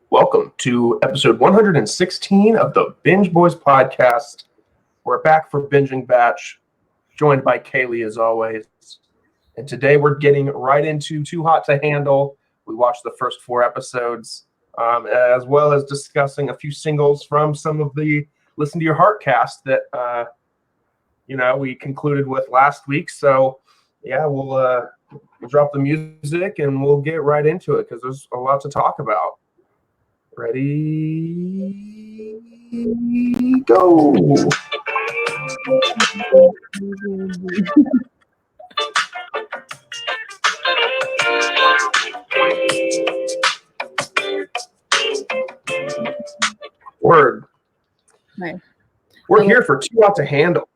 Welcome to episode 116 of the Binge Boys podcast. We're back for binging Batch, joined by Kaleigh as always. And today we're getting right into Too Hot to Handle. We watched the first 4 episodes, as well as discussing a few singles from some of the Listen to Your Heart cast that we concluded with last week. So yeah, we'll drop the music and we'll get right into it because there's a lot to talk about. Ready, go. Word. Nice. We're here for Too Hot to Handle.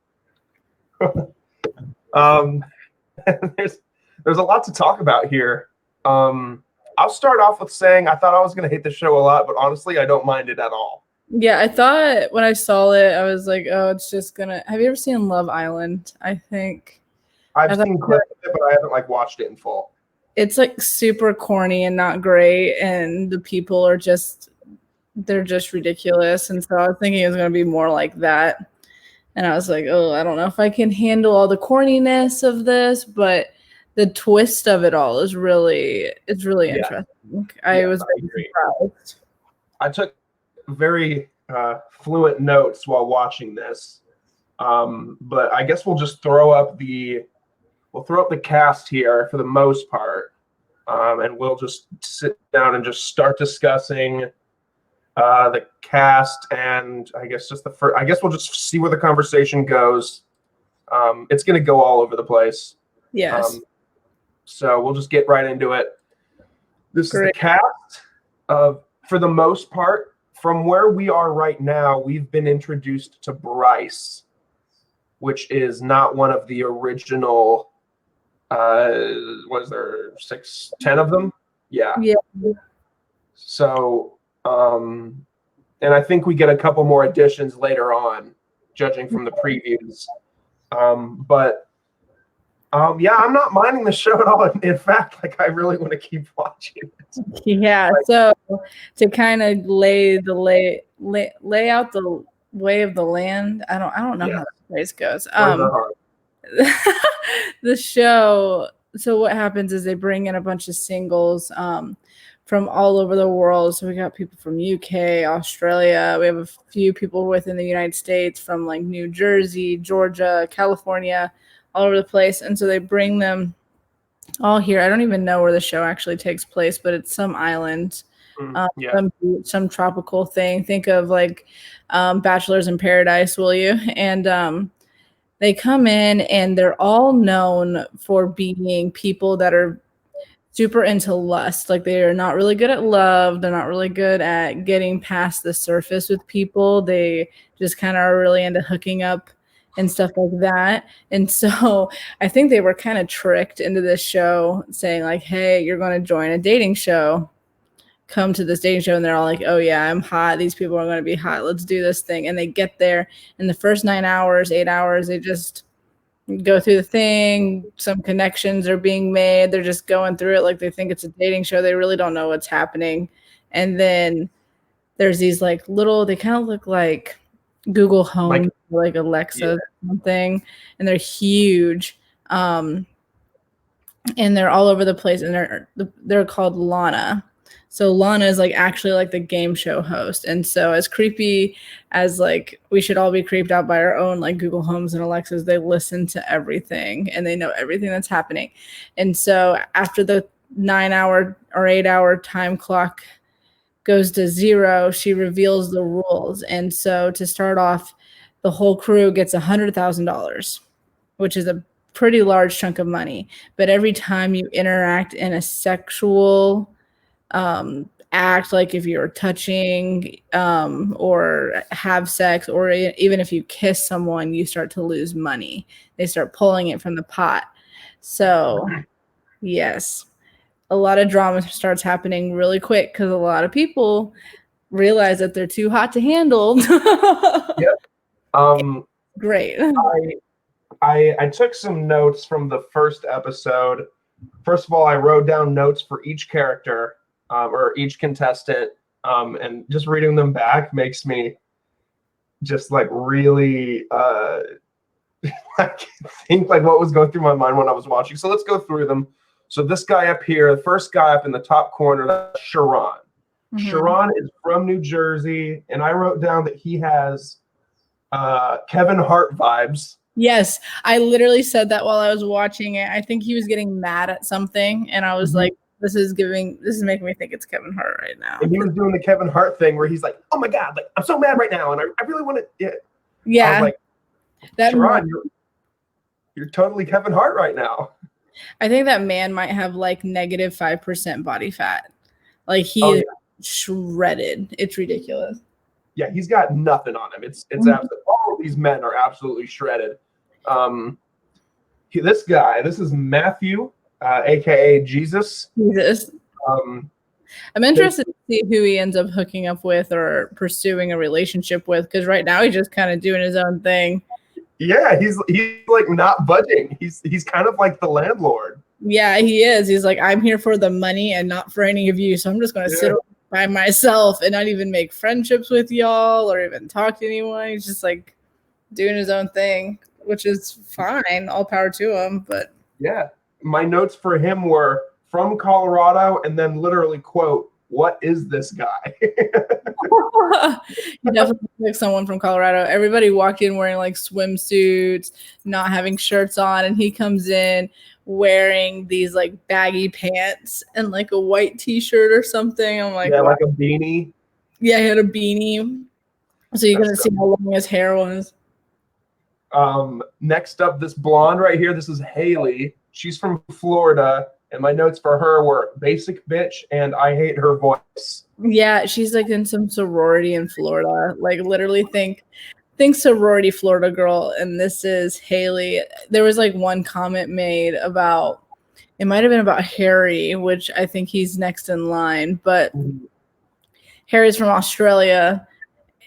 There's a lot to talk about here. I'll start off with saying I thought I was going to hate the show a lot, but honestly, I don't mind it at all. Yeah, I thought when I saw it, I was like, oh, it's just gonna... Have you ever seen Love Island? I think... I've seen clips of it, but I haven't watched it in full. It's super corny and not great, and the people are they're just ridiculous. And so I was thinking it was going to be more like that. And I was like, oh, I don't know if I can handle all the corniness of this, but the twist of it all is really interesting. I was very surprised. I took very fluent notes while watching this, but I guess we'll just throw up the cast here for the most part, and we'll just sit down and just start discussing the cast, and I guess we'll just see where the conversation goes. It's going to go all over the place. Yes. So we'll just get right into it. This is the cast of, for the most part, from where we are right now, we've been introduced to Bryce, which is not one of the original, was there 10 of them? Yeah. So, and I think we get a couple more additions later on, judging from the previews. Yeah, I'm not minding the show at all. In fact, I really want to keep watching it. Yeah. So to kind of lay out the lay of the land. I don't know how the phrase goes. The show. So what happens is they bring in a bunch of singles from all over the world. So we got people from UK, Australia. We have a few people within the United States from New Jersey, Georgia, California, all over the place. And so they bring them all here. I don't even know where the show actually takes place, but it's some island, some tropical thing. Think of Bachelors in Paradise, will you? And they come in and they're all known for being people that are super into lust. They are not really good at love. They're not really good at getting past the surface with people. They just kind of are really into hooking up and stuff like that. And so I think they were kind of tricked into this show saying hey, you're going to join a dating show. Come to this dating show. And they're all like, oh yeah, I'm hot. These people are going to be hot. Let's do this thing. And they get there in the first 8 hours, they just go through the thing. Some connections are being made. They're just going through it they think it's a dating show. They really don't know what's happening. And then there's these little, they kind of look like Google Home, Alexa or something, and they're huge. And they're all over the place, and they're called Lana. So Lana is actually the game show host. And so as creepy as we should all be creeped out by our own Google Homes and Alexas, they listen to everything and they know everything that's happening. And so after the 9-hour or 8-hour time clock goes to 0, she reveals the rules. And so to start off, the whole crew gets $100,000, which is a pretty large chunk of money. But every time you interact in a sexual act, if you're touching or have sex, or even if you kiss someone, you start to lose money. They start pulling it from the pot. So yes, a lot of drama starts happening really quick because a lot of people realize that they're too hot to handle. Great. I took some notes from the first episode. First of all, I wrote down notes for each character or each contestant And just reading them back makes me just like really I think like what was going through my mind when I was watching. So let's go through them. So this guy up here, the first guy up in the top corner, that's Sharon. Sharon is from New Jersey, and I wrote down that he has Kevin Hart vibes. Yes, I literally said that while I was watching it. I think he was getting mad at something, and I was like, this is making me think it's Kevin Hart right now. And he was doing the Kevin Hart thing where he's like, oh my God, like I'm so mad right now, and I really want to. Yeah. I was like, that Sharon, you're totally Kevin Hart right now. I think that man might have like negative -5% body fat. Like he is shredded. It's ridiculous. Yeah, he's got nothing on him. It's absolutely, all of these men are absolutely shredded. This guy, this is Matthew, aka Jesus. I'm interested to see who he ends up hooking up with or pursuing a relationship with, because right now he's just kind of doing his own thing. Yeah, he's like not budging. He's kind of like the landlord. Yeah, he is. He's like, I'm here for the money and not for any of you. So I'm just going to sit by myself and not even make friendships with y'all or even talk to anyone. He's just like doing his own thing, which is fine. All power to him. But yeah, my notes for him were from Colorado and then literally quote, what is this guy? He definitely looks like someone from Colorado. Everybody walked in wearing like swimsuits, not having shirts on, and he comes in wearing these like baggy pants and like a white t-shirt or something. I'm like, yeah, like a beanie. Yeah, he had a beanie. So you're gonna see how long his hair was. Next up, this blonde right here. This is Haley. She's from Florida. And my notes for her were basic bitch and I hate her voice. Yeah, she's like in some sorority in Florida. Like literally think sorority Florida girl. And this is Haley. There was like one comment made about, it might have been about Harry, which I think he's next in line. But Harry's from Australia.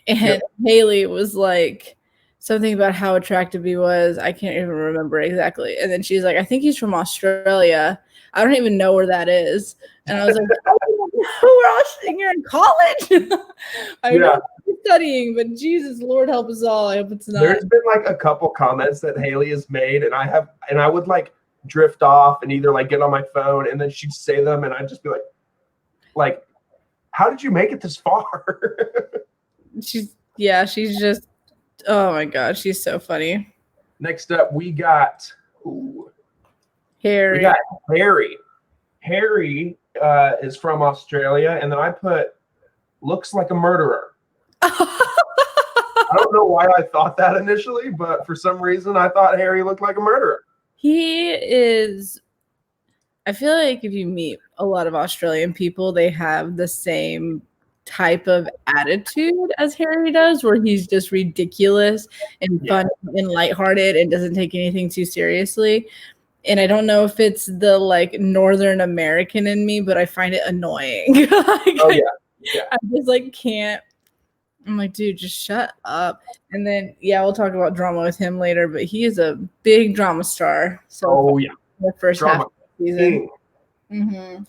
And Haley was like something about how attractive he was. I can't even remember exactly. And then she's like, I think he's from Australia. I don't even know where that is. And I was like, we're all sitting here in college. I know I'm studying, but Jesus, Lord help us all. I hope it's not. There's been like a couple comments that Haley has made, and I would like drift off and either like get on my phone and then she'd say them and I'd just be like, how did you make it this far? She's just, oh my God, she's so funny. Next up, we got Harry. We got Harry. Harry is from Australia, and then I put looks like a murderer. I don't know why I thought that initially, but for some reason I thought Harry looked like a murderer. He is. I feel like if you meet a lot of Australian people, they have the same type of attitude as Harry does, where he's just ridiculous and fun and lighthearted and doesn't take anything too seriously. And I don't know if it's the like Northern American in me, but I find it annoying. I just like can't. I'm like, dude, just shut up. And then we'll talk about drama with him later, but he is a big drama star. So the first drama half of the season.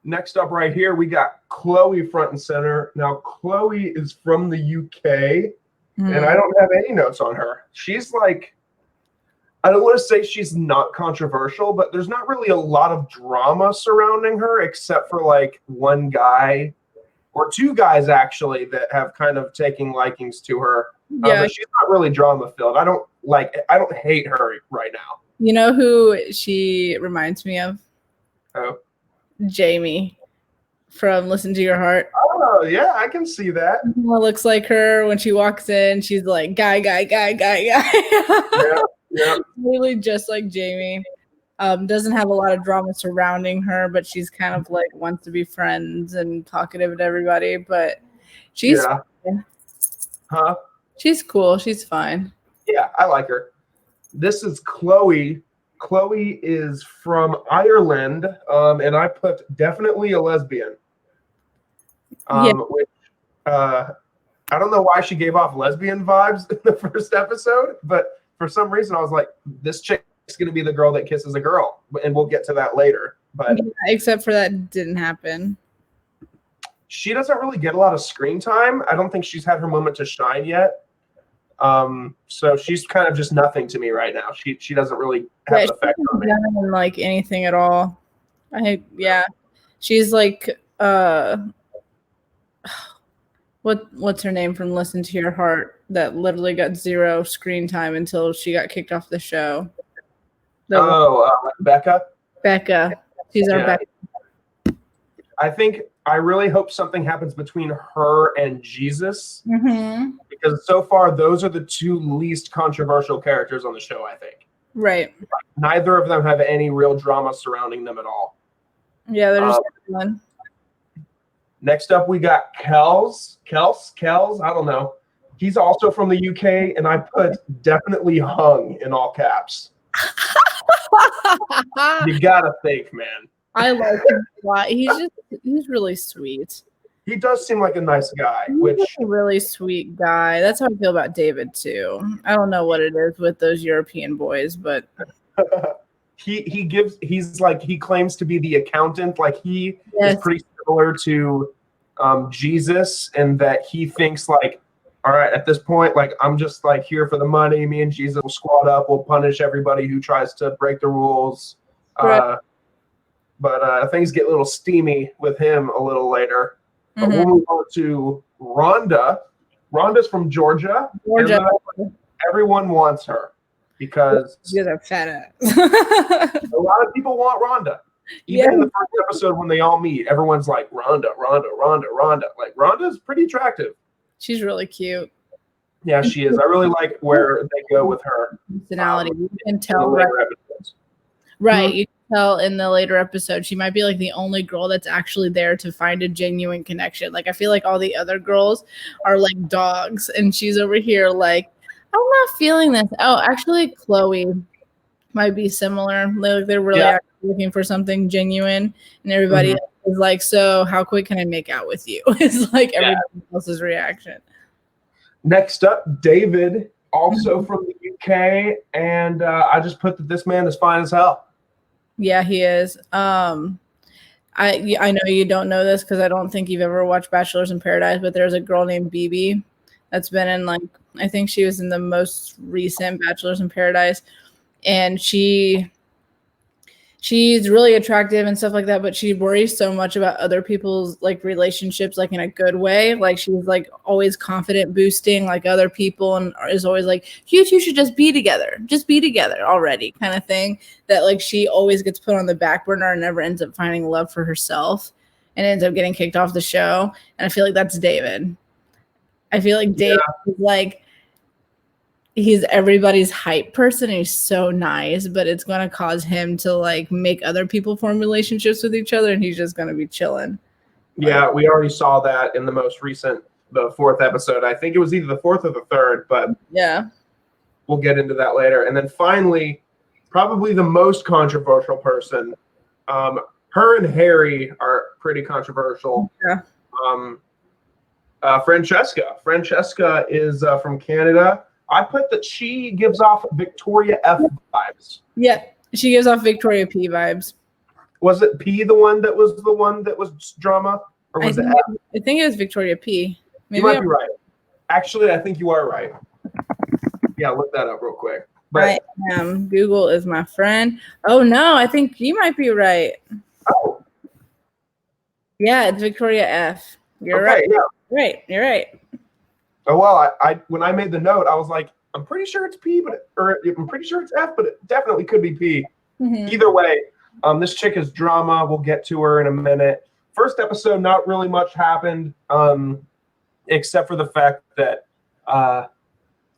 Next up right here, we got Chloe front and center. Now, Chloe is from the UK, and I don't have any notes on her. She's like, I don't want to say she's not controversial, but there's not really a lot of drama surrounding her except for like one guy or two guys actually that have kind of taken likings to her. But she's not really drama filled. I don't hate her right now. You know who she reminds me of? Oh. Jamie from Listen to Your Heart. Oh, yeah, I can see that. It looks like her when she walks in. She's like, guy. Yeah. Really just like Jamie. Doesn't have a lot of drama surrounding her, but she's kind of like wants to be friends and talkative to everybody. But she's fine. She's cool. She's fine. Yeah, I like her. This is Chloe. Chloe is from Ireland, and I put definitely a lesbian. Which, I don't know why she gave off lesbian vibes in the first episode, but for some reason I was like, this chick's going to be the girl that kisses a girl, and we'll get to that later. But except for that didn't happen. she doesn't really get a lot of screen time. I don't think she's had her moment to shine yet. So she's kind of just nothing to me right now. She doesn't really have an effect on me. She doesn't like anything at all. She's like what's her name from Listen to Your Heart that literally got 0 screen time until she got kicked off the show. Becca. Becca. She's our Becca. I really hope something happens between her and Jesus, because so far those are the 2 least controversial characters on the show, I think. Right. Neither of them have any real drama surrounding them at all. Yeah, they're just fun. Next up, we got Kels. I don't know. He's also from the UK, and I put definitely hung in all caps. You gotta think, man. I like him a lot. He's really sweet. He does seem like a nice guy. He's a really sweet guy. That's how I feel about David too. I don't know what it is with those European boys, but he claims to be the accountant. Like he is pretty similar to Jesus, and that he thinks like, all right, at this point, like I'm just like here for the money. Me and Jesus will squad up. We'll punish everybody who tries to break the rules. Right. But things get a little steamy with him a little later. But we'll move on to Rhonda. Rhonda's from Georgia. Everyone wants her because she's a fat ass. A lot of people want Rhonda. Even in the first episode when they all meet, everyone's like, Rhonda. Like, Rhonda's pretty attractive. She's really cute. Yeah, she is. I really like where they go with her personality. You can tell, right? You can tell in the later episode, she might be like the only girl that's actually there to find a genuine connection. Like, I feel like all the other girls are like dogs, and she's over here like, I'm not feeling this. Oh, actually, Chloe might be similar. Like, they're really actually looking for something genuine, and everybody is like, so how quick can I make out with you? It's like everybody else's reaction. Next up, David, also from the UK, and I just put that this man is fine as hell. Yeah, he is. I know you don't know this because I don't think you've ever watched Bachelors in Paradise, but there's a girl named Bibi that's been in, like, I think she was in the most recent Bachelors in Paradise, and she's really attractive and stuff like that, but she worries so much about other people's like relationships, like in a good way. Like she's like always confident boosting like other people, and is always like, you two should just be together already, kind of thing. That like she always gets put on the back burner and never ends up finding love for herself, and ends up getting kicked off the show. And I feel like that's David. I feel like David is like, he's everybody's hype person, and he's so nice, but it's going to cause him to like make other people form relationships with each other, and he's just going to be chilling. Yeah, we already saw that in the most recent, the 4th episode. I think it was either the 4th or the 3rd, but yeah, we'll get into that later. And then finally, probably the most controversial person, her and Harry are pretty controversial. Yeah. Francesca is from Canada. I put that she gives off Victoria F vibes. Yeah, she gives off Victoria P vibes. Was it P the one that was drama? Or was it F? I think it was Victoria P. Maybe you might be right. Actually, I think you are right. Yeah, look that up real quick. But I am. Google is my friend. Oh, no, I think you might be right. Oh. Yeah, it's Victoria F. You're right. Yeah. Right, you're right. Oh, well, I when I made the note, I was like, I'm pretty sure it's P, I'm pretty sure it's F, but it definitely could be P. Either way, this chick is drama. We'll get to her in a minute. First episode, not really much happened, except for the fact that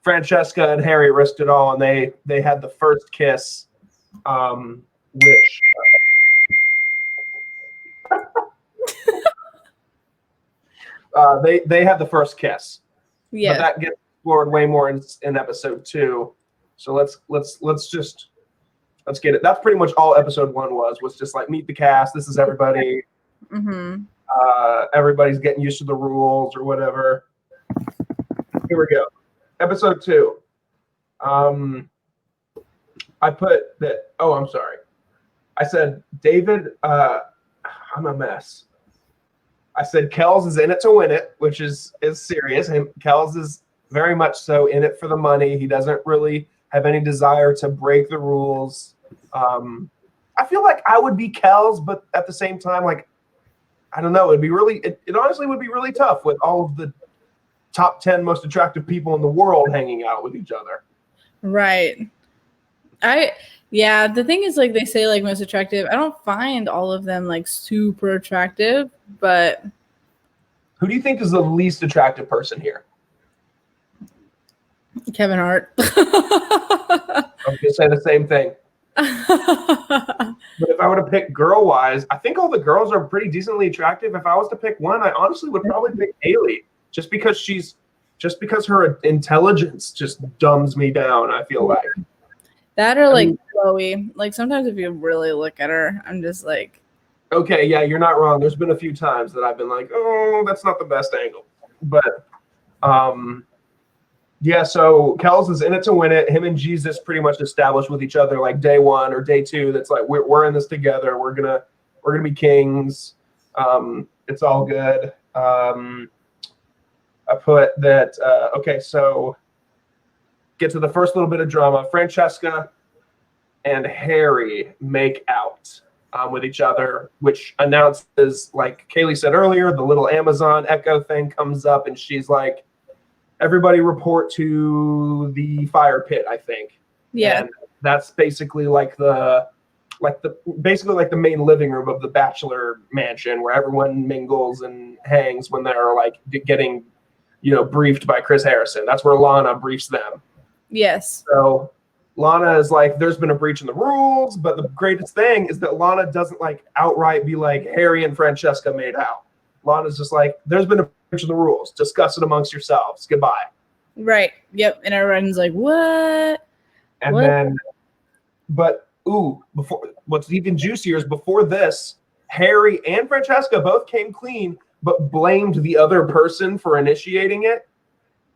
Francesca and Harry risked it all, and they had the first kiss, which they had the first kiss. Yeah, but that gets explored way more in episode 2. So let's get it. That's pretty much all episode 1 was just like meet the cast. This is everybody. Everybody's getting used to the rules or whatever. Here we go. Episode 2. I put that. Oh, I'm sorry. I said David. I'm a mess. I said Kells is in it to win it, which is serious. And Kells is very much so in it for the money. He doesn't really have any desire to break the rules. I feel like I would be Kells, but at the same time, like, I don't know. It honestly would be really tough with all of the top 10 most attractive people in the world hanging out with each other. Right. The thing is, like, they say, like, most attractive. I don't find all of them, like, super attractive, but Who do you think is the least attractive person here? Kevin Hart. I was gonna say the same thing. But if I were to pick girl-wise, I think all the girls are pretty decently attractive. If I was to pick one, I honestly would probably pick Kaleigh, just because her intelligence just dumbs me down, I feel like. That or like Chloe. Like sometimes if you really look at her, I'm just like, okay, yeah, you're not wrong. There's been a few times that I've been like, oh, that's not the best angle. But yeah, so Kells is in it to win it. Him and Jesus pretty much established with each other like day one or day two. That's like we're in this together. We're gonna be kings. It's all good. I put that. Okay, so get to the first little bit of drama. Francesca and Harry make out with each other, which announces, like Kaleigh said earlier, the little Amazon Echo thing comes up, and she's like, everybody report to the fire pit, I think. yeah. And that's basically like the main living room of the Bachelor mansion where everyone mingles and hangs when they're like getting, briefed by Chris Harrison. That's where Lana briefs them. Yes. So Lana is like, there's been a breach in the rules, but the greatest thing is that Lana doesn't like outright be like, Harry and Francesca made out. Lana's just like, there's been a breach in the rules. Discuss it amongst yourselves. Goodbye. Right. Yep. And everyone's like, what? And what? then, before, what's even juicier is before this, Harry and Francesca both came clean, but blamed the other person for initiating it,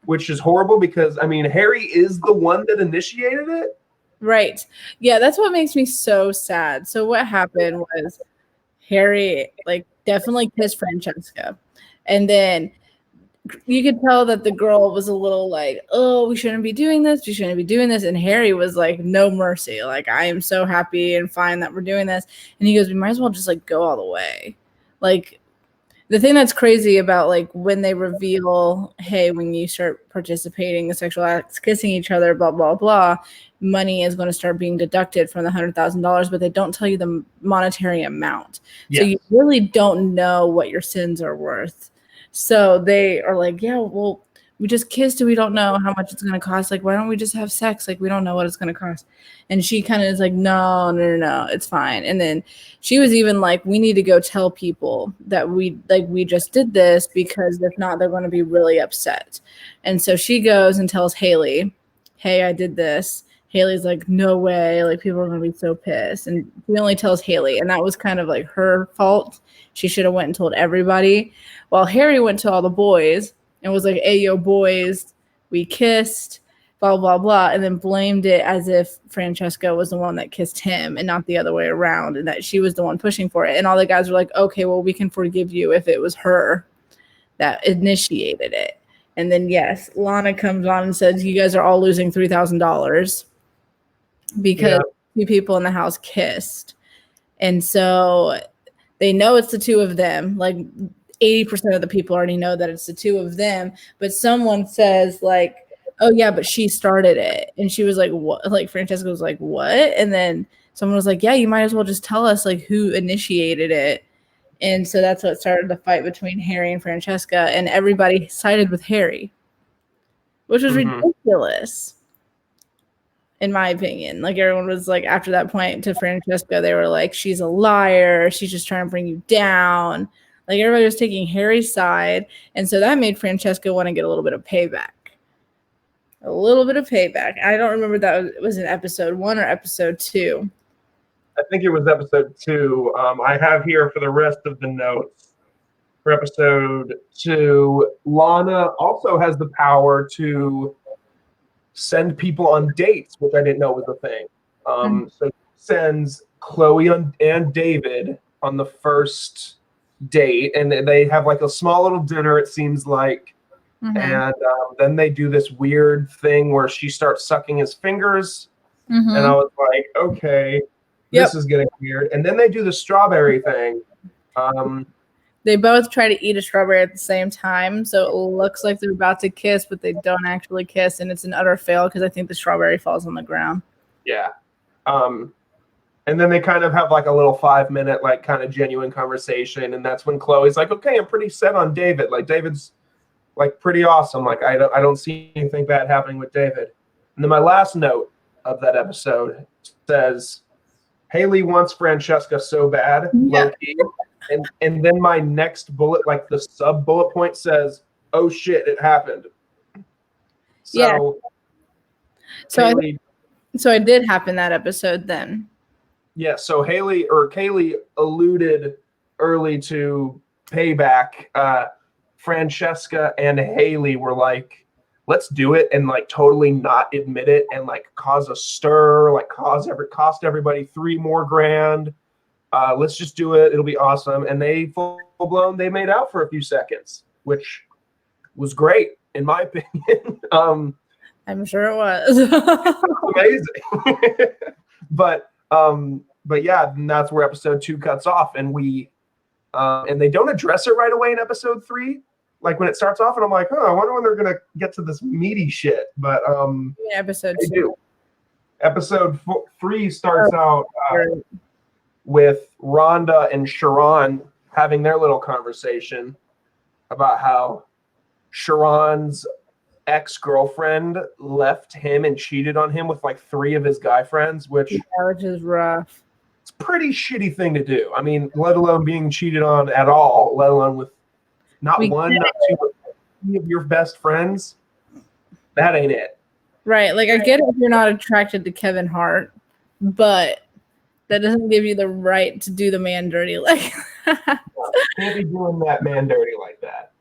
which is horrible because, I mean, Harry is the one that initiated it. Right. Yeah, that's what makes me so sad. So what happened was Harry, like, definitely kissed Francesca. And then you could tell that the girl was a little like, oh, we shouldn't be doing this. We shouldn't be doing this. And Harry was like, no mercy. Like, I am so happy and fine that we're doing this. And he goes, we might as well just like go all the way. Like, the thing that's crazy about like when they reveal, hey, when you start participating in sexual acts, kissing each other, blah, blah, blah, money is going to start being deducted from the $100,000, but they don't tell you the monetary amount. Yes. So you really don't know what your sins are worth. So they are like, yeah, well, we just kissed and we don't know how much it's going to cost. Like, why don't we just have sex? Like, we don't know what it's going to cost. And she kind of is like, no, it's fine. And then she was even like, we need to go tell people that we just did this because if not, they're going to be really upset. And so she goes and tells Haley, hey, I did this. Haley's like, no way. Like, people are going to be so pissed. And he only tells Haley. And that was kind of like her fault. She should have went and told everybody. While Harry went to all the boys and was like, hey, yo, boys, we kissed, blah, blah, blah, and then blamed it as if Francesca was the one that kissed him and not the other way around, and that she was the one pushing for it. And all the guys were like, okay, well, we can forgive you if it was her that initiated it. And then, yes, Lana comes on and says, you guys are all losing $3,000 because two people in the house kissed. And so they know it's the two of them. Like, 80% of the people already know that it's the two of them, but someone says like, oh yeah, but she started it. And she was like, what? Like, Francesca was like, what? And then someone was like, yeah, you might as well just tell us like who initiated it. And so that's what started the fight between Harry and Francesca, and everybody sided with Harry, which was ridiculous in my opinion. Like, everyone was like, after that point to Francesca, they were like, she's a liar, she's just trying to bring you down. Like, everybody was taking Harry's side. And so that made Francesca want to get a little bit of payback. I don't remember that was in episode 1 or episode 2. I think it was episode 2. I have here for the rest of the notes. For episode 2, Lana also has the power to send people on dates, which I didn't know was a thing. So she sends Chloe and David on the first date, and they have like a small little dinner, it seems like. Mm-hmm. And then they do this weird thing where she starts sucking his fingers. Mm-hmm. And I was like, okay, Yep. this is getting weird. And then they do the strawberry thing. They both try to eat a strawberry at the same time, so it looks like they're about to kiss, but they don't actually kiss, and it's an utter fail because I think the strawberry falls on the ground. Yeah. And then they kind of have like a little 5-minute, like kind of genuine conversation. And that's when Chloe's like, okay, I'm pretty set on David. Like David's like pretty awesome. Like I don't see anything bad happening with David. And then my last note of that episode says, Haley wants Francesca so bad, low key. And then my next bullet, like the sub bullet point says, oh shit, it happened. So Haley, so it did happen that episode then. Yeah, so Kaleigh alluded early to payback. Francesca and Haley were like, let's do it and like totally not admit it and like cause a stir, like cost everybody $3 more grand. Let's just do it. It'll be awesome. And they full blown, they made out for a few seconds, which was great in my opinion. I'm sure it was. Amazing. But yeah, and that's where episode 2 cuts off, and and they don't address it right away in episode 3. Like when it starts off, and I'm like, I wonder when they're gonna get to this meaty shit. But episode they 2. do. Episode 3 starts out with Rhonda and Sharon having their little conversation about how Sharon's ex-girlfriend left him and cheated on him with like 3 of his guy friends, which is rough. It's a pretty shitty thing to do. I mean, let alone being cheated on at all, let alone with not 1, not 2, but 3 of your best friends. That ain't it. Right. Like I get it if you're not attracted to Kevin Hart, but that doesn't give you the right to do the man dirty like that. Can't be doing that man dirty like that.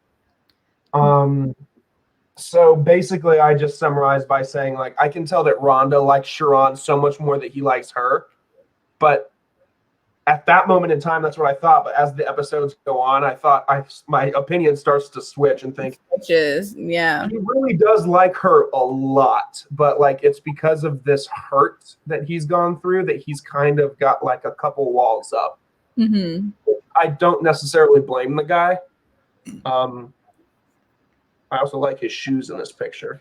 So basically, I just summarized by saying, like, I can tell that Rhonda likes Sharon so much more that he likes her. But at that moment in time, that's what I thought. But as the episodes go on, I thought my opinion starts to switch and think, yeah, he really does like her a lot. But like, it's because of this hurt that he's gone through that he's kind of got like a couple walls up. Mm-hmm. I don't necessarily blame the guy. I also like his shoes in this picture.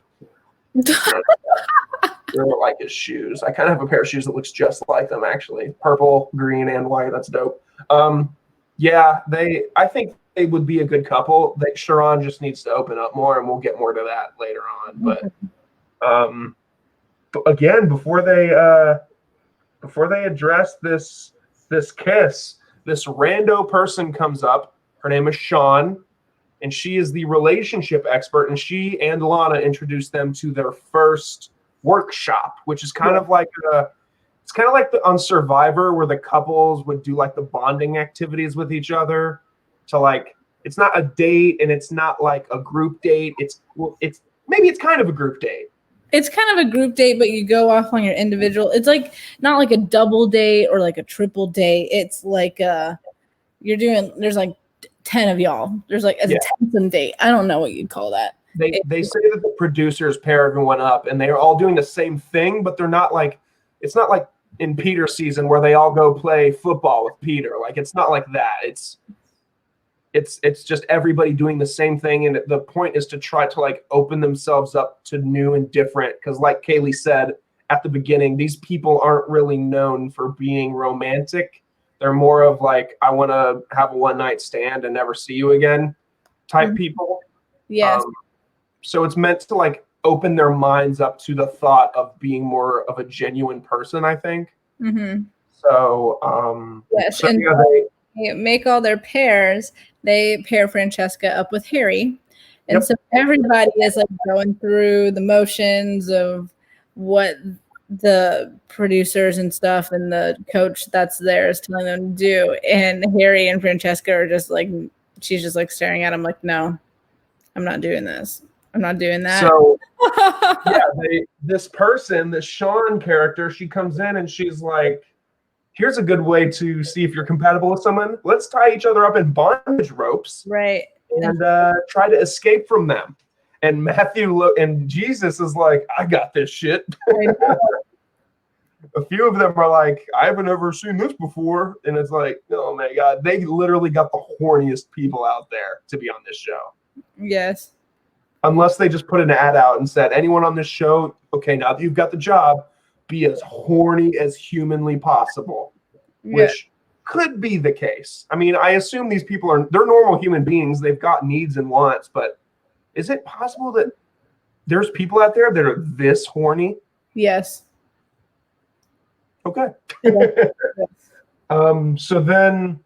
I really like his shoes. I kind of have a pair of shoes that looks just like them, actually. Purple, green, and white. That's dope. Yeah, I think they would be a good couple. That Sharon just needs to open up more, and we'll get more to that later on. But again, before they address this kiss, this rando person comes up. Her name is Sean. And she is the relationship expert, and she and Lana introduced them to their first workshop, which is kind of like on Survivor, where the couples would do like the bonding activities with each other. So like, it's not a date, and it's not like a group date. It's kind of a group date. It's kind of a group date, but you go off on your individual. It's like not like a double date or like a triple date. It's like there's like 10 of y'all. There's like a tensome date. I don't know what you'd call that. They say that the producers pair everyone up and they're all doing the same thing, but they're not like, it's not like in Peter's season where they all go play football with Peter. Like, it's not like that. It's just everybody doing the same thing. And the point is to try to like open themselves up to new and different. Cause like Kaleigh said at the beginning, these people aren't really known for being romantic. They're more of like, I want to have a one-night stand and never see you again type people. Yes. So it's meant to like open their minds up to the thought of being more of a genuine person, I think. Mm-hmm. So, yes. So, and yeah, they make all their pairs. They pair Francesca up with Harry. And so everybody is like going through the motions of what the producers and stuff and the coach that's there is telling them to do, and Harry and Francesca are just like, she's just like staring at him like, no, I'm not doing this. I'm not doing that. So yeah, this person, the Sean character, she comes in and she's like, here's a good way to see if you're compatible with someone. Let's tie each other up in bondage ropes, Right. and try to escape from them. And and Jesus is like, I got this shit. A few of them are like, I haven't ever seen this before. And it's like, oh my God, they literally got the horniest people out there to be on this show. Yes. Unless they just put an ad out and said, anyone on this show, okay, now that you've got the job, be as horny as humanly possible, which could be the case. I mean, I assume these people they're normal human beings. They've got needs and wants, but is it possible that there's people out there that are this horny? Yes. Okay. So then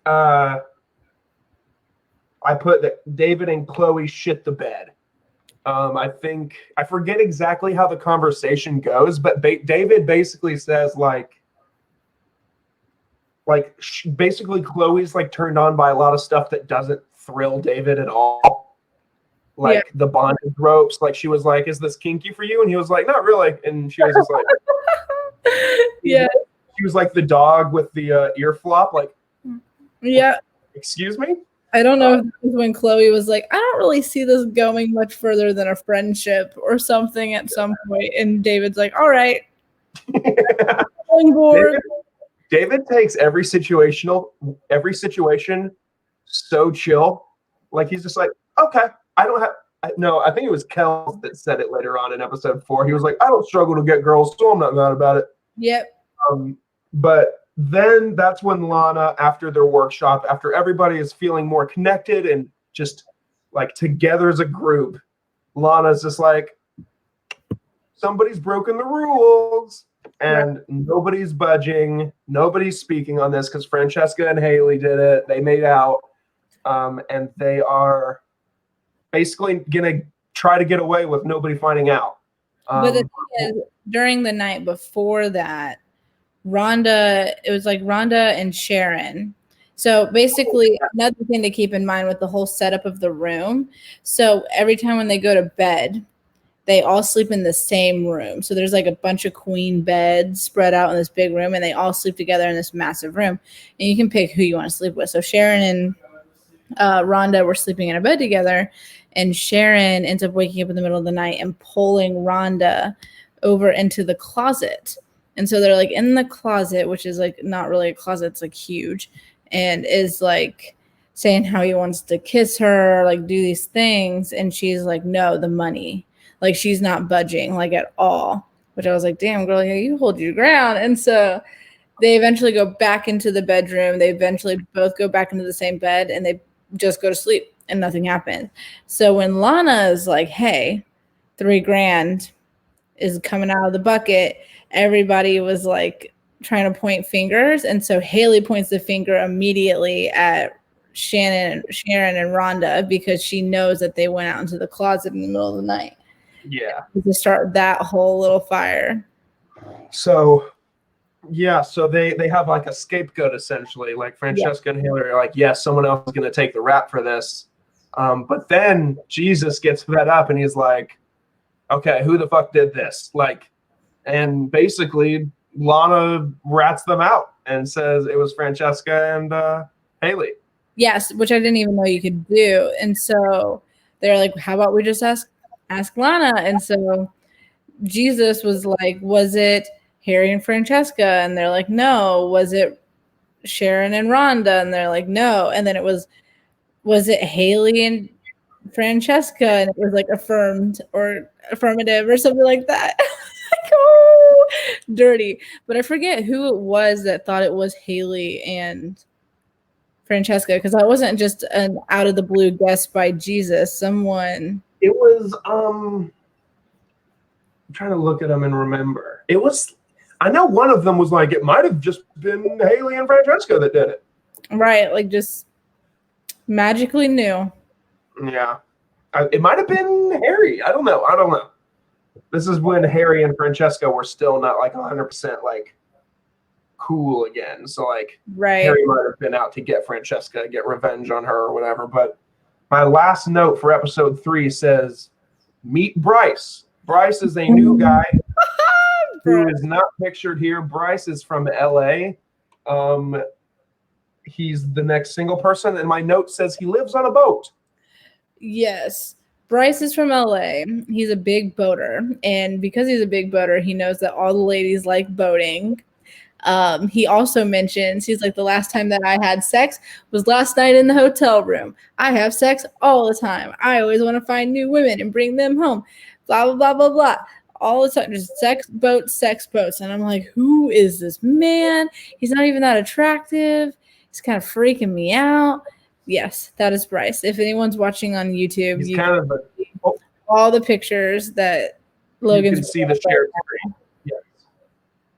I put that David and Chloe shit the bed. I forget exactly how the conversation goes, but David basically says basically Chloe's like turned on by a lot of stuff that doesn't thrill David at all. Like the bondage ropes. Like she was like, is this kinky for you? And he was like, not really. And she was just like, yeah. She was like the dog with the ear flop. Like, yeah. Excuse me? I don't know if it was when Chloe was like, I don't really see this going much further than a friendship or something at some point. And David's like, all right. Going board. David takes every situation so chill. Like he's just like, okay, I think it was Kel that said it later on in episode 4. He was like, I don't struggle to get girls, so I'm not mad about it. Yep. But then that's when Lana, after their workshop, after everybody is feeling more connected and just like together as a group, Lana's just like, somebody's broken the rules. And nobody's budging. Nobody's speaking on this because Francesca and Haley did it. They made out. And they are basically going to try to get away with nobody finding out. But the thing is, during the night before that, it was like Rhonda and Sharon. So basically, another thing to keep in mind with the whole setup of the room. So every time when they go to bed, they all sleep in the same room. So there's like a bunch of queen beds spread out in this big room, and they all sleep together in this massive room. And you can pick who you want to sleep with. So Sharon and Rhonda were sleeping in a bed together, and Sharon ends up waking up in the middle of the night and pulling Rhonda over into the closet. And so they're like in the closet, which is like not really a closet, it's like huge, and is like saying how he wants to kiss her, like do these things. And she's like, no, the money. Like she's not budging like at all, which I was like, damn girl, you hold your ground. And so they eventually go back into the bedroom. They eventually both go back into the same bed, and they just go to sleep and nothing happens. So when Lana is like, hey, $3,000 is coming out of the bucket, everybody was like trying to point fingers. And so Haley points the finger immediately at Sharon and Rhonda because she knows that they went out into the closet in the middle of the night. Yeah. To start that whole little fire. So they have like a scapegoat essentially. Like Francesca and Haley are like, yes, someone else is going to take the rap for this. But then Jesus gets fed up and he's like, okay, who the fuck did this? Like, and basically Lana rats them out and says it was Francesca and Haley. Yes, which I didn't even know you could do. And so they're like, how about we just ask Lana? And so Jesus was like, was it Harry and Francesca? And they're like, no. Was it Sharon and Rhonda? And they're like, no. And then it was it Haley and Francesca? And it was like affirmed or affirmative or something like that. Like, oh, dirty. But I forget who it was that thought it was Haley and Francesca, because that wasn't just an out of the blue guess by Jesus. Someone. It was I'm trying to look at them and remember. It was, I know one of them was like, it might have just been Haley and Francesca that did it. Right, like just magically knew. Yeah. It might have been Harry. I don't know. This is when Harry and Francesca were still not like 100% like cool again. So like Harry might have been out to get Francesca, get revenge on her or whatever. But my last note for episode 3 says, meet Bryce. Bryce is a new guy. who is not pictured here. Bryce is from LA. He's the next single person, and my note says he lives on a boat. Yes. Bryce is from LA. He's a big boater. And because he's a big boater, he knows that all the ladies like boating. He also mentions, he's like, the last time that I had sex was last night in the hotel room. I have sex all the time. I always want to find new women and bring them home. Blah, blah, blah, blah, blah. All the time, just sex boats. And I'm like, who is this man? He's not even that attractive. He's kind of freaking me out. Yes, that is Bryce. If anyone's watching on YouTube, He's you kind can of see all the pictures that Logan's. You can see the shared screen. Yes.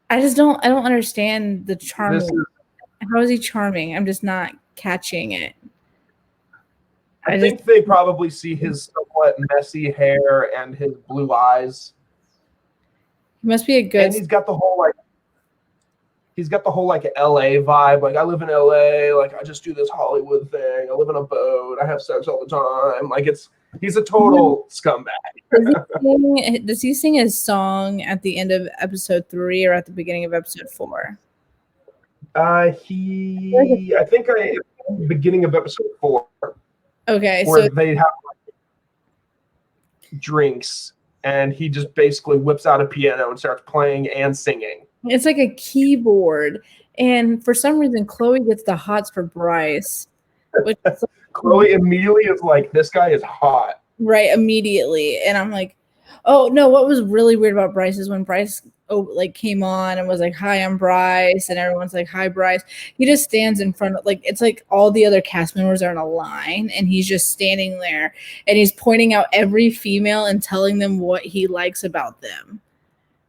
I don't understand the charm. How is he charming? I'm just not catching it. I think they probably see his somewhat messy hair and his blue eyes. He must be a good. And he's got the whole like LA vibe. Like, I live in LA. Like, I just do this Hollywood thing. I live in a boat. I have sex all the time. Like, he's a total scumbag. Does he sing his song at the end of episode 3 or at the beginning of episode 4? I think beginning of episode 4. Okay, where so they have like drinks, and he just basically whips out a piano and starts playing and singing. It's like a keyboard, and for some reason, Chloe gets the hots for Bryce. Which is like, Chloe immediately is like, "This guy is hot." Right, immediately, and I'm like, "Oh no!" What was really weird about Bryce is when Bryce came on and was like, "Hi, I'm Bryce," and everyone's like, "Hi, Bryce." He just stands in front of it's like all the other cast members are in a line, and he's just standing there, and he's pointing out every female and telling them what he likes about them.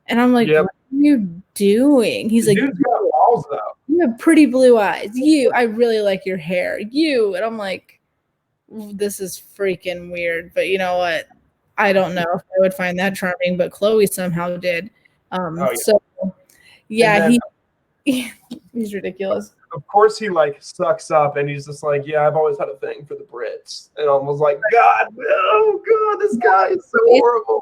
And I'm like, Yep. What are you doing? He's like, dude's got balls though. You have pretty blue eyes. I really like your hair. And I'm like, this is freaking weird. But you know what? I don't know if I would find that charming, but Chloe somehow did. So yeah, he's ridiculous. Of course he sucks up, and he's just like, yeah, I've always had a thing for the Brits. And I was like, God, no, God, this guy is so horrible.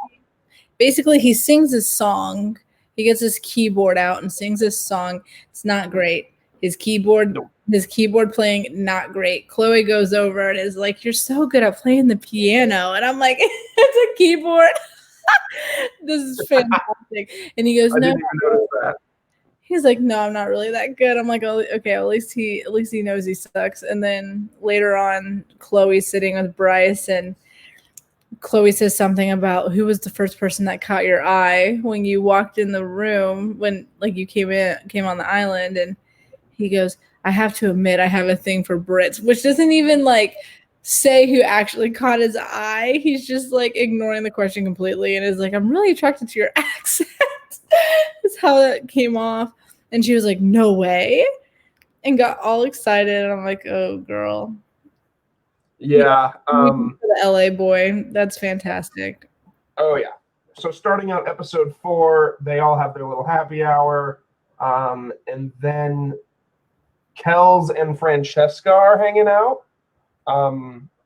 Basically, he sings his song. He gets his keyboard out and sings his song. It's not great. His keyboard playing, not great. Chloe goes over and is like, you're so good at playing the piano. And I'm like, it's a keyboard. This is fantastic. And he goes, I didn't even notice that. He's like, no, I'm not really that good. I'm like, oh, okay, at least he knows he sucks. And then later on, Chloe's sitting with Bryce, and Chloe says something about who was the first person that caught your eye when you walked in the room when you came on the island, and he goes, I have to admit I have a thing for Brits, which doesn't even say who actually caught his eye. He's just ignoring the question completely and is like, I'm really attracted to your accent. That's how that came off. And she was like, no way, and got all excited. And I'm like, oh girl. Yeah. The LA boy. That's fantastic. Oh yeah. So starting out episode 4, they all have their little happy hour. And then Kels and Francesca are hanging out.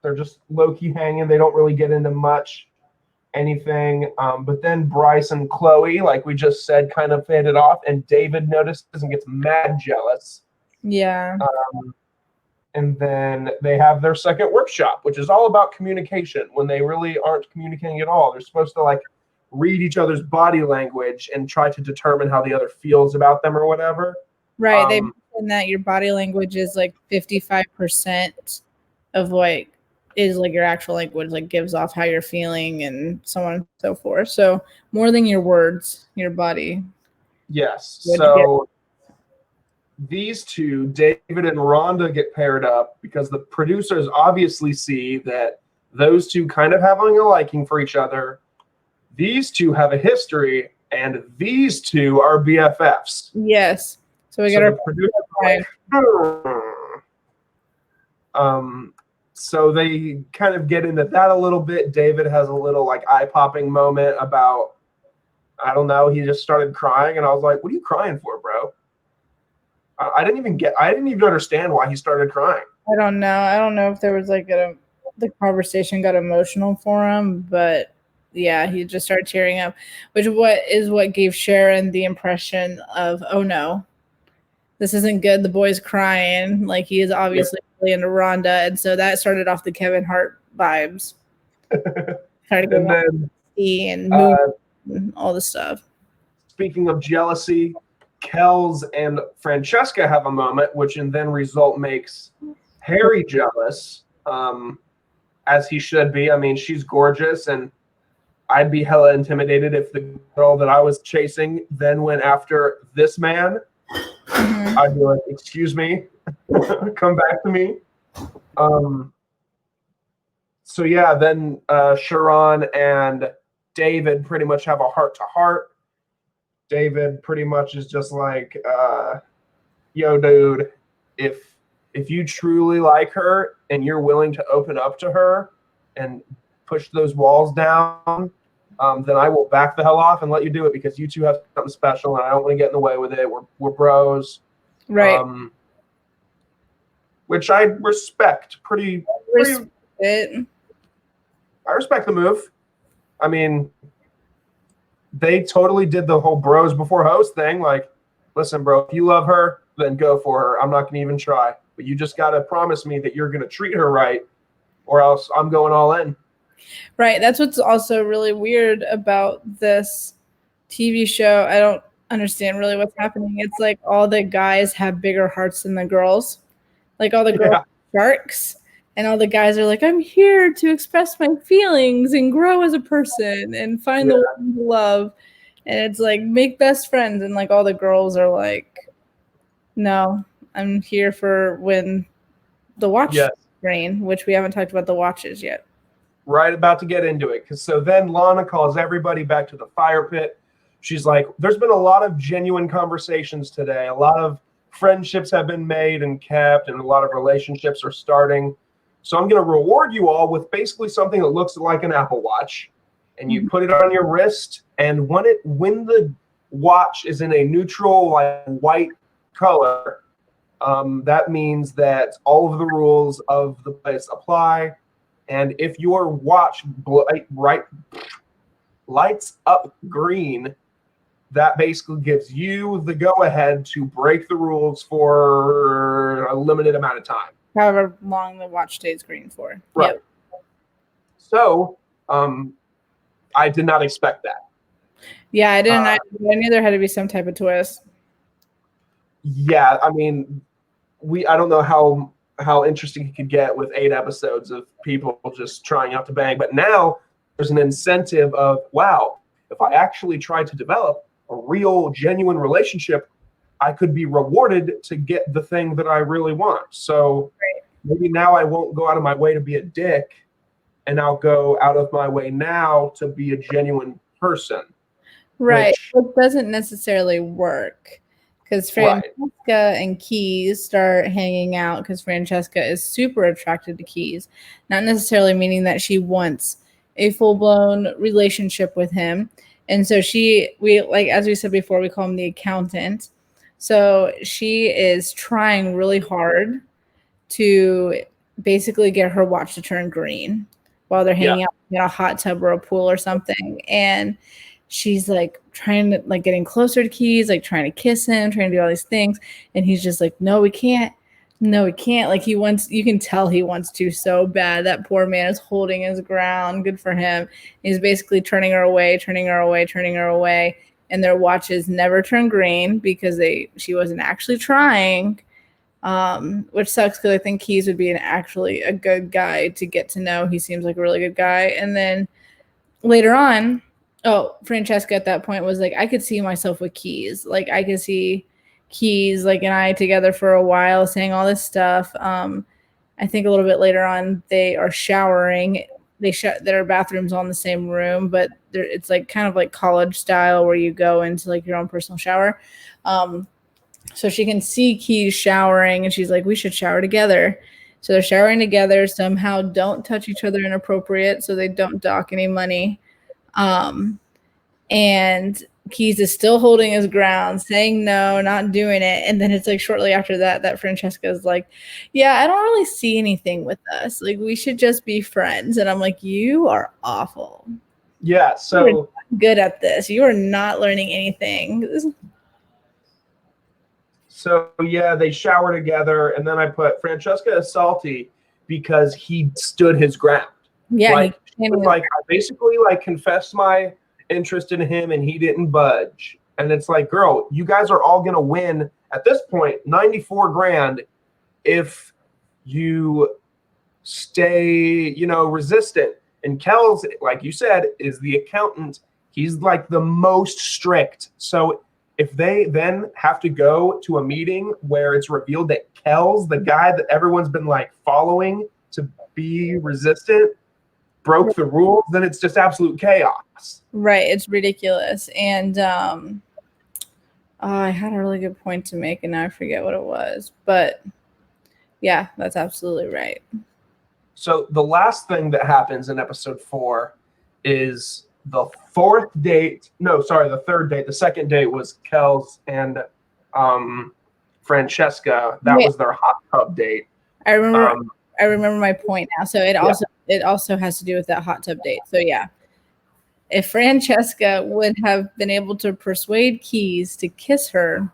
They're just low-key hanging. They don't really get into much anything. But then Bryce and Chloe, like we just said, kind of faded off, and David notices and gets mad jealous. Yeah. And then they have their second workshop, which is all about communication when they really aren't communicating at all. They're supposed to read each other's body language and try to determine how the other feels about them or whatever. Right. They mentioned that your body language is 55% of what is your actual language, gives off how you're feeling and so on and so forth. So more than your words, your body. Yes. So these two, David and Rhonda, get paired up because the producers obviously see that those two kind of having a liking for each other. These two have a history, and these two are BFFs. Yes. So we got our producer. So they kind of get into that a little bit. David has a little eye-popping moment about, I don't know, he just started crying, and I was like, what are you crying for, bro? I didn't even understand why he started crying. I don't know. I don't know if there was the conversation got emotional for him, but yeah, he just started tearing up, which what gave Sharon the impression of, oh no, this isn't good. The boy's crying. Like, he is obviously really into Rhonda. And so that started off the Kevin Hart vibes. Started And going then and moving and all the stuff. speaking of jealousy, Kels and Francesca have a moment, which in then result makes Harry jealous, as he should be. I mean, she's gorgeous, and I'd be hella intimidated if the girl that I was chasing then went after this man. Mm-hmm. I'd be like, excuse me, come back to me. So yeah, then Sharon and David pretty much have a heart-to-heart. David pretty much is just like, yo, dude, if you truly like her and you're willing to open up to her and push those walls down, then I will back the hell off and let you do it, because you two have something special and I don't want to get in the way with it. We're bros. Right. Which I respect I respect the move. I mean, they totally did the whole bros before host thing. Like, listen, bro, if you love her, then go for her. I'm not going to even try. But you just got to promise me that you're going to treat her right, or else I'm going all in. Right. That's what's also really weird about this TV show. I don't understand really what's happening. It's like all the guys have bigger hearts than the girls. Like, all the girls are sharks, and all the guys are like, I'm here to express my feelings and grow as a person and find the one to love. And it's like, make best friends. And like, all the girls are like, no, I'm here for when the watch screen, which we haven't talked about the watches yet. Right, about to get into it. So then Lana calls everybody back to the fire pit. She's like, there's been a lot of genuine conversations today. A lot of friendships have been made and kept, and a lot of relationships are starting. So I'm going to reward you all with basically something that looks like an Apple Watch. And you put it on your wrist, and when the watch is in a neutral, like white color, that means that all of the rules of the place apply. And if your watch lights up green, that basically gives you the go-ahead to break the rules for a limited amount of time. However long the watch stays green for. Right. Yep. So, I did not expect that. Yeah, I didn't. I knew there had to be some type of twist. Yeah, I mean, I don't know how interesting it could get with 8 episodes of people just trying out to bang. But now there's an incentive of, wow, if I actually try to develop a real, genuine relationship, I could be rewarded to get the thing that I really want. So maybe now I won't go out of my way to be a dick, and I'll go out of my way now to be a genuine person. Right. It doesn't necessarily work, because Francesca and Keys start hanging out because Francesca is super attracted to Keys, not necessarily meaning that she wants a full-blown relationship with him. And so as we said before, we call him the accountant. So she is trying really hard to basically get her watch to turn green while they're hanging out in a hot tub or a pool or something. And she's like trying to, like, getting closer to Keys, like trying to kiss him, trying to do all these things. And he's just like, no, we can't. No, he can't. Like, you can tell he wants to so bad. That poor man is holding his ground. Good for him. He's basically turning her away. And their watches never turn green because she wasn't actually trying, which sucks because I think Keys would be actually a good guy to get to know. He seems like a really good guy. And then later on, Francesca at that point was like, I could see myself with Keys. Like, I could see Keys, like, and I together for a while saying all this stuff. I think a little bit later on, they are showering. Their bathroom's on the same room, but it's like kind of like college style where you go into like your own personal shower. So she can see Keys showering, and she's like, we should shower together. So they're showering together, somehow don't touch each other inappropriate so they don't dock any money. And Keys is still holding his ground, saying no, not doing it. And then it's like shortly after that Francesca is like, yeah, I don't really see anything with us. Like, we should just be friends. And I'm like, you are awful. Yeah, so good at this. You are not learning anything. So yeah, they shower together, and then I put Francesca is salty because he stood his ground. Yeah, Like he was like I basically like confessed my interest in him, and he didn't budge. And it's like, girl, you guys are all gonna win at this point, 94 grand if you stay, resistant. And Kells, like you said, is the accountant. He's like the most strict. So if they then have to go to a meeting where it's revealed that Kells, the guy that everyone's been like following to be resistant, broke the rules, then it's just absolute chaos. Right. It's ridiculous. And I had a really good point to make and now I forget what it was. But yeah, that's absolutely right. So the last thing that happens in episode 4 is the third date. The second date was Kells and Francesca. That was their hot tub date. I remember my point now. So it also has to do with that hot tub date. So yeah. If Francesca would have been able to persuade Keys to kiss her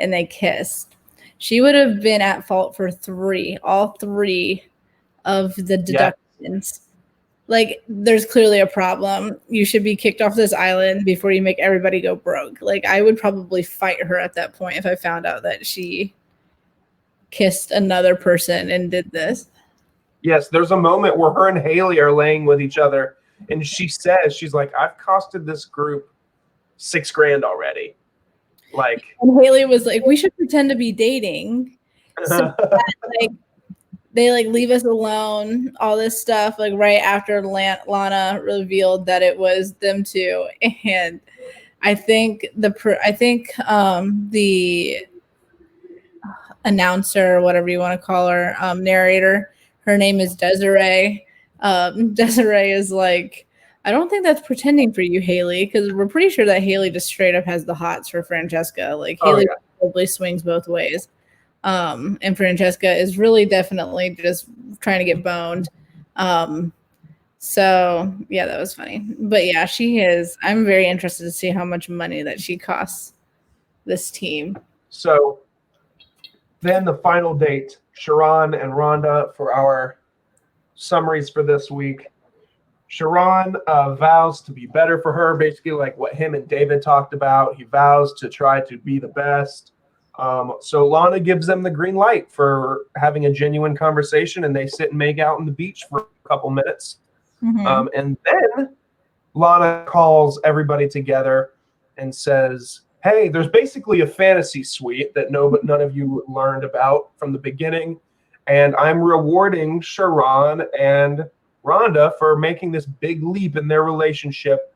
and they kissed, she would have been at fault for all three of the deductions. Like, there's clearly a problem. You should be kicked off this island before you make everybody go broke. Like, I would probably fight her at that point if I found out that she kissed another person and did this. Yes, there's a moment where her and Haley are laying with each other, and she's like, I've costed this group $6,000 already. Like, and Haley was like, we should pretend to be dating. So that, they leave us alone, all this stuff, right after Lana revealed that it was them two. And I think the announcer, whatever you want to call her, narrator, her name is Desiree. Desiree is like, I don't think that's pretending for you, Haley, because we're pretty sure that Haley just straight up has the hots for Francesca. Haley probably swings both ways. And Francesca is really definitely just trying to get boned. So yeah, that was funny. But yeah, she is. I'm very interested to see how much money that she costs this team. So then the final date, Sharon and Rhonda for our summaries for this week. Sharon vows to be better for her, basically like what him and David talked about. He vows to try to be the best. So Lana gives them the green light for having a genuine conversation, and they sit and make out on the beach for a couple minutes. Mm-hmm. And then Lana calls everybody together and says, hey, there's basically a fantasy suite that none of you learned about from the beginning, and I'm rewarding Sharon and Rhonda for making this big leap in their relationship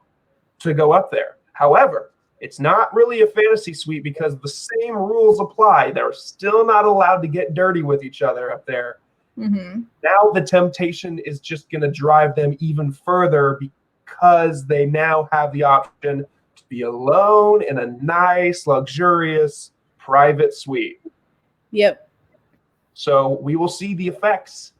to go up there. However, it's not really a fantasy suite because the same rules apply. They're still not allowed to get dirty with each other up there. Mm-hmm. Now the temptation is just going to drive them even further because they now have the option to be alone in a nice, luxurious, private suite. Yep. So we will see the effects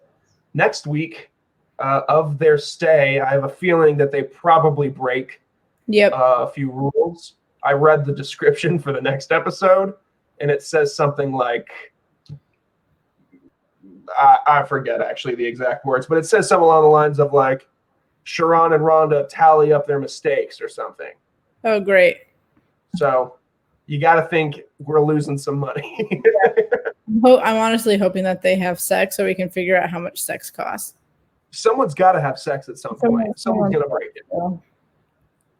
next week of their stay. I have a feeling that they probably break a few rules. I read the description for the next episode, and it says something like, I forget actually the exact words, but it says something along the lines of like, Sharon and Rhonda tally up their mistakes or something. Oh, great. So you got to think we're losing some money. I'm honestly hoping that they have sex so we can figure out how much sex costs. Someone's got to have sex at some point. Someone's going to break it.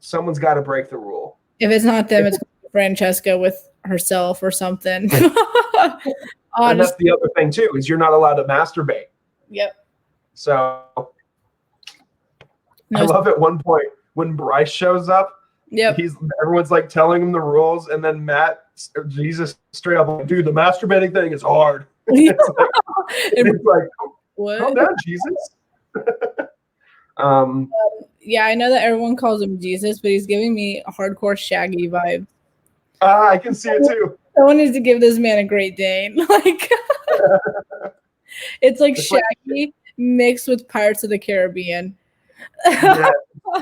Someone's got to break the rule. If it's not them, it's Francesca with herself or something. And that's the other thing too, is you're not allowed to masturbate. Yep. So I love at one point when Bryce shows up. Yep. Everyone's like telling him the rules, and then Jesus straight up like, dude, the masturbating thing is hard. It's like, what? Calm down, Jesus. Yeah, I know that everyone calls him Jesus, but he's giving me a hardcore Shaggy vibe. I can see it too. Someone needs to give this man a Great Dane. It's like Shaggy mixed with Pirates of the Caribbean. Yeah.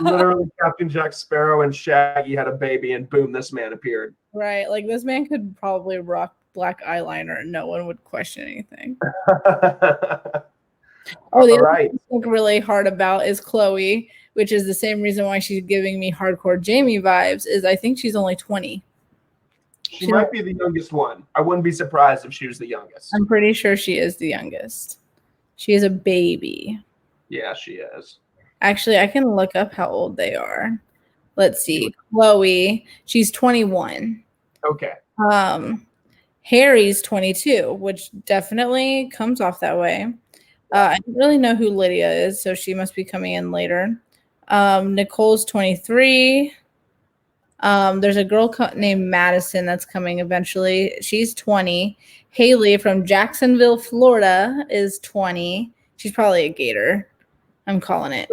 Literally, Captain Jack Sparrow and Shaggy had a baby, and boom, this man appeared. Right. Like this man could probably rock black eyeliner and no one would question anything. Oh, the other thing I think really hard about is Chloe, which is the same reason why she's giving me hardcore Jamie vibes, is I think she's only 20. She might be the youngest one. I wouldn't be surprised if she was the youngest. I'm pretty sure she is the youngest. She is a baby. Yeah, she is. Actually, I can look up how old they are. Let's see. Chloe, she's 21. Okay. Harry's 22, which definitely comes off that way. I don't really know who Lydia is, so she must be coming in later. Nicole's 23. There's a girl named Madison that's coming eventually. She's 20. Haley from Jacksonville, Florida is 20. She's probably a Gator. I'm calling it.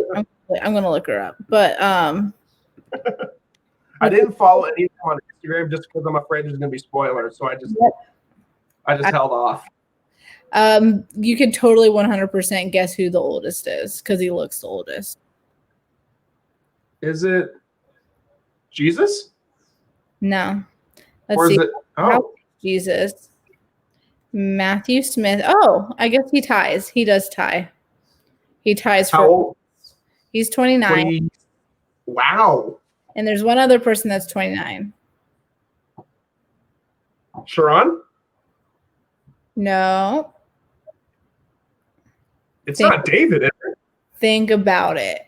I'm gonna look her up. But I didn't follow anything on Instagram just because I'm afraid there's gonna be spoilers. So I just held off. You could totally 100% guess who the oldest is because he looks the oldest. Is it Jesus? No. Or is it? Oh, Jesus. Matthew Smith. Oh, I guess he ties. He does tie. He ties for. How old? He's 29. Wow. And there's one other person that's 29. Sharon? No. It's not David, is it? Think about it.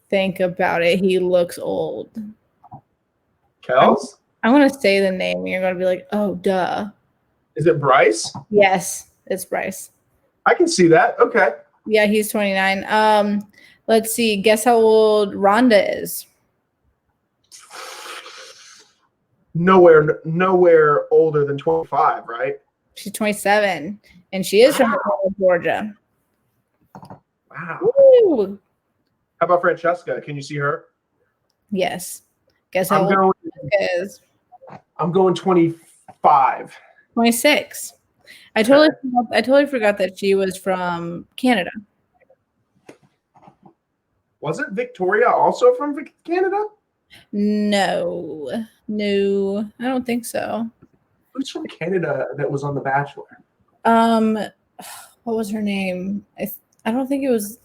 Think about it. He looks old. Kels? I'm going to say the name and you're going to be like, oh, duh. Is it Bryce? Yes, it's Bryce. I can see that. Okay. Yeah, he's 29. Let's see. Guess how old Rhonda is? Nowhere older than 25, right? She's 27, and she is from Georgia. Wow. Woo! How about Francesca? Can you see her? Yes. Guess how old Francesca is? I'm going 25. 26. I totally forgot that she was from Canada. Wasn't Victoria also from Canada? No, I don't think so. Who's from Canada that was on The Bachelor? What was her name? I don't think it was.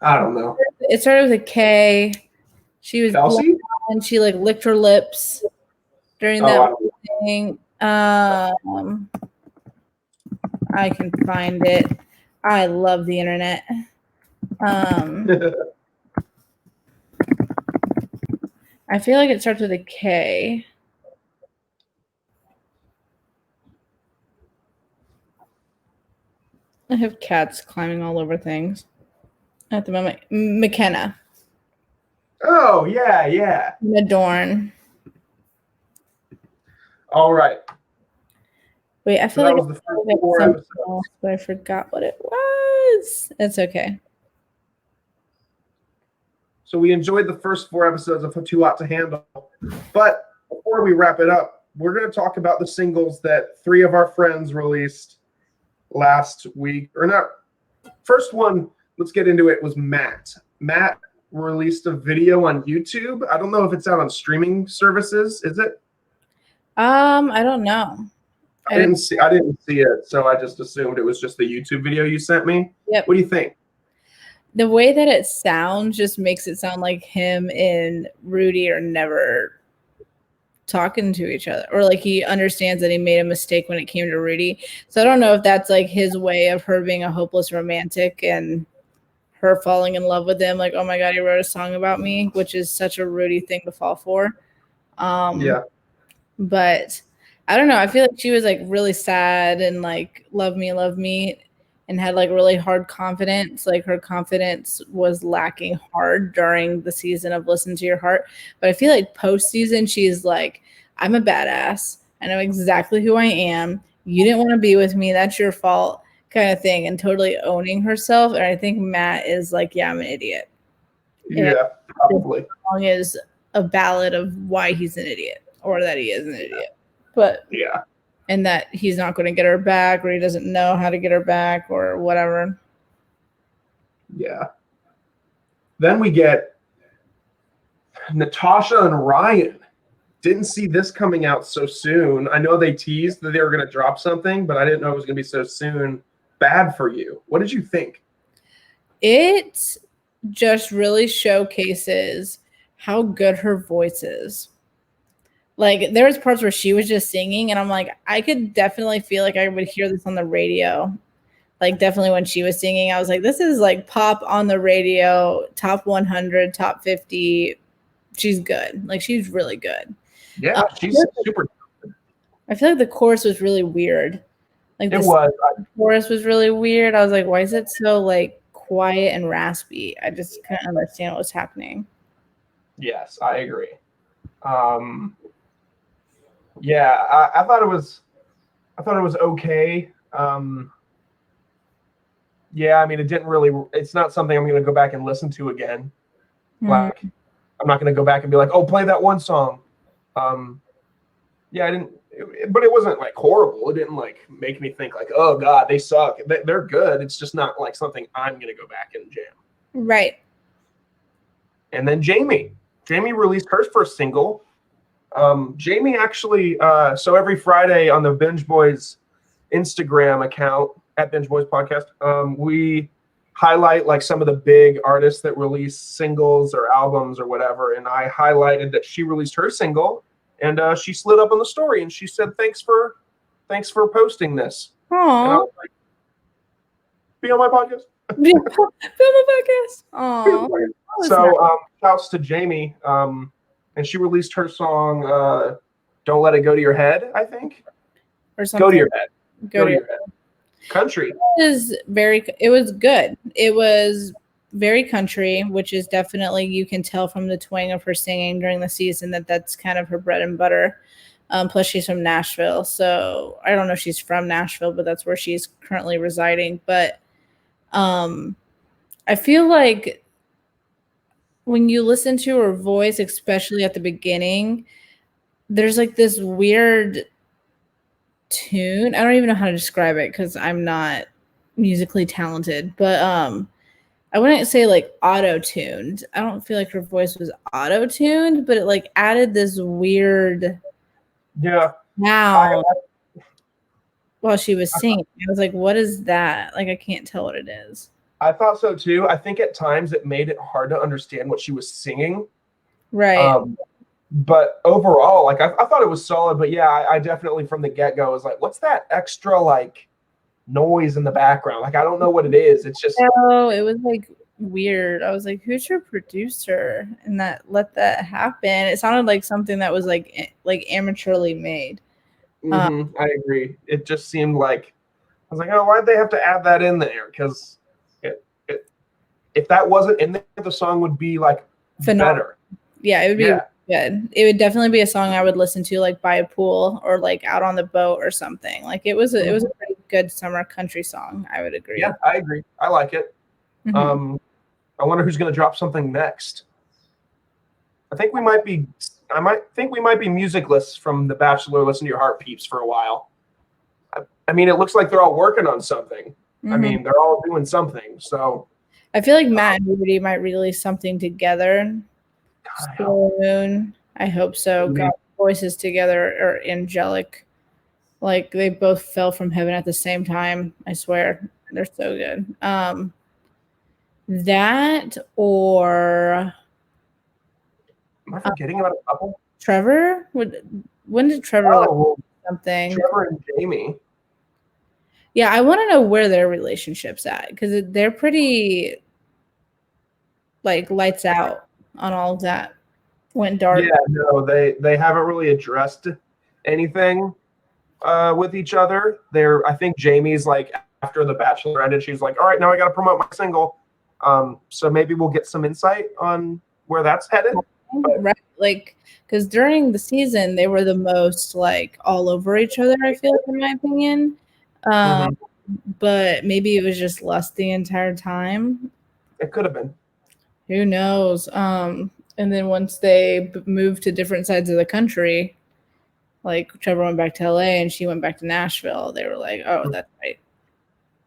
I don't know. It started with a K. She was Kelsey, and she like licked her lips during that thing. I can find it. I love the internet. I feel like it starts with a K. I have cats climbing all over things at the moment. McKenna. Oh, yeah. Adorn. All right. Wait, I feel that like was the first 4 episodes. But I forgot what it was. It's okay. So we enjoyed the first 4 episodes of Too Hot to Handle. But before we wrap it up, we're going to talk about the singles that 3 of our friends released last week. Or not. First one, let's get into it, was Matt. Matt released a video on YouTube. I don't know if it's out on streaming services. Is it? I don't know. I didn't see it, so I just assumed it was just the YouTube video you sent me. Yep. What do you think? The way that it sounds just makes it sound like him and Rudy are never talking to each other, or like he understands that he made a mistake when it came to Rudy. So I don't know if that's like his way of her being a hopeless romantic and her falling in love with him. Like, oh my God, he wrote a song about me, which is such a Rudy thing to fall for. Yeah. But I don't know. I feel like she was like really sad and like love me, and had like really hard confidence. Like her confidence was lacking hard during the season of Listen to Your Heart. But I feel like postseason, she's like, I'm a badass. I know exactly who I am. You didn't want to be with me. That's your fault, kind of thing, and totally owning herself. And I think Matt is like, yeah, I'm an idiot. Yeah, probably. The song is a ballad of why he's an idiot, or that he is an idiot. But yeah, and that he's not going to get her back, or he doesn't know how to get her back, or whatever. Yeah. Then we get Natasha and Ryan. Didn't see this coming out so soon. I know they teased that they were going to drop something, but I didn't know it was going to be so soon. Bad for You. What did you think? It just really showcases how good her voice is. Like, there was parts where she was just singing, and I'm like, I could definitely feel like I would hear this on the radio. Like, definitely when she was singing, I was like, this is like pop on the radio, top 100, top 50. She's good. Like, she's really good. Yeah, she's super. I feel like the chorus was really weird. Like, It was. The chorus was really weird. I was like, why is it so like quiet and raspy? I just couldn't understand what was happening. Yes, I agree. Yeah, I thought it was okay. Yeah, I mean, it's not something I'm going to go back and listen to again. Like, I'm not going to go back and be like, oh, play that one song. Yeah, but it wasn't like horrible. It didn't like make me think like, oh God, they suck. They're good. It's just not like something I'm going to go back and jam. Right. And then Jamie released her first single. Jamie actually, so every Friday on the Binge Boys Instagram account at Binge Boys Podcast, we highlight like some of the big artists that release singles or albums or whatever. And I highlighted that she released her single, and she slid up on the story and she said, "Thanks for posting this." Aww. And I was like, "Be on my podcast." Be on my podcast. Aww. So, shouts to Jamie. And she released her song, "Don't Let It Go to Your Head," I think. Or something. Go to Your Head. Go to Your Head. Country. It was good. It was very country, which is definitely, you can tell from the twang of her singing during the season that's kind of her bread and butter. Plus she's from Nashville. So I don't know if she's from Nashville, but that's where she's currently residing. But I feel like when you listen to her voice, especially at the beginning, there's like this weird tune. I don't even know how to describe it because I'm not musically talented, but I wouldn't say like auto-tuned. I don't feel like her voice was auto-tuned, but it like added this weird sound while she was singing. I was like, what is that? Like, I can't tell what it is. I thought so too. I think at times it made it hard to understand what she was singing. Right. But overall, like I thought it was solid. But yeah, I definitely from the get-go was like, what's that extra like noise in the background? Like, I don't know what it is. It's just it was like weird. I was like, who's your producer? And that let that happen. It sounded like something that was like amateurly made. I agree. It just seemed like I was like, oh, why'd they have to add that in there? Because if that wasn't in there, the song would be like better. Yeah, it would be good. It would definitely be a song I would listen to like by a pool or like out on the boat or something. Like it was a pretty good summer country song. I would agree. Yeah, I agree. I like it. I wonder who's going to drop something next. I might think we might be musicless from The Bachelor. Listen to Your Heart peeps for a while. I mean, it looks like they're all working on something. I mean, they're all doing something. So I feel like Matt and Rudy might release something together soon. I hope so. God, voices together are angelic. Like they both fell from heaven at the same time. I swear, they're so good. That or am I forgetting about a couple? Trevor? When did Trevor something? Trevor and Jamie. Yeah, I want to know where their relationship's at because they're pretty like lights out on all of that. Went dark. Yeah, no, they haven't really addressed anything with each other. I think Jamie's like after The Bachelor ended, she's like, all right, now I got to promote my single. So maybe we'll get some insight on where that's headed. Right, like because during the season they were the most like all over each other. I feel like, in my opinion. But maybe it was just lust the entire time. It could have been. Who knows? And then once they moved to different sides of the country, like Trevor went back to LA and she went back to Nashville, they were like, oh, that's right.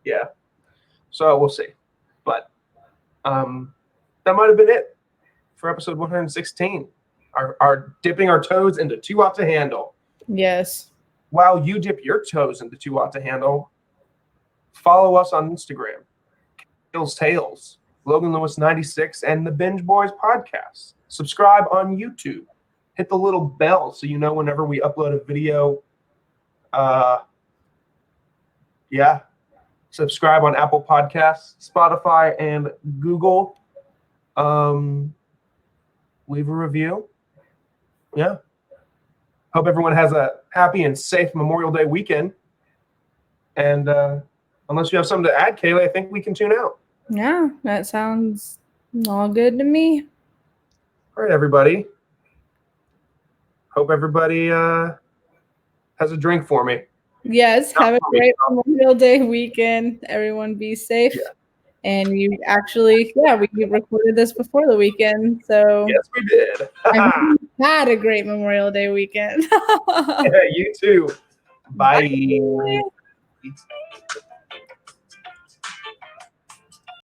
Yeah. So we'll see. But that might have been it for episode 116. Our dipping our toes into Too Hot to Handle. Yes. While you dip your toes into Too Hot to Handle, follow us on Instagram, Kale's Tales, Logan Lewis 96, and the Binge Boys podcast. Subscribe on YouTube. Hit the little bell so you know whenever we upload a video. Subscribe on Apple Podcasts, Spotify, and Google. Leave a review. Yeah. Hope everyone has a happy and safe Memorial Day weekend. And unless you have something to add, Kaleigh, I think we can tune out. Yeah, that sounds all good to me. All right, everybody. Hope everybody has a drink for me. Yes, have a great Memorial Day weekend. Everyone be safe. Yeah. And you actually, we recorded this before the weekend. So yes, we did. I had a great Memorial Day weekend. Yeah, you too. Bye. Bye.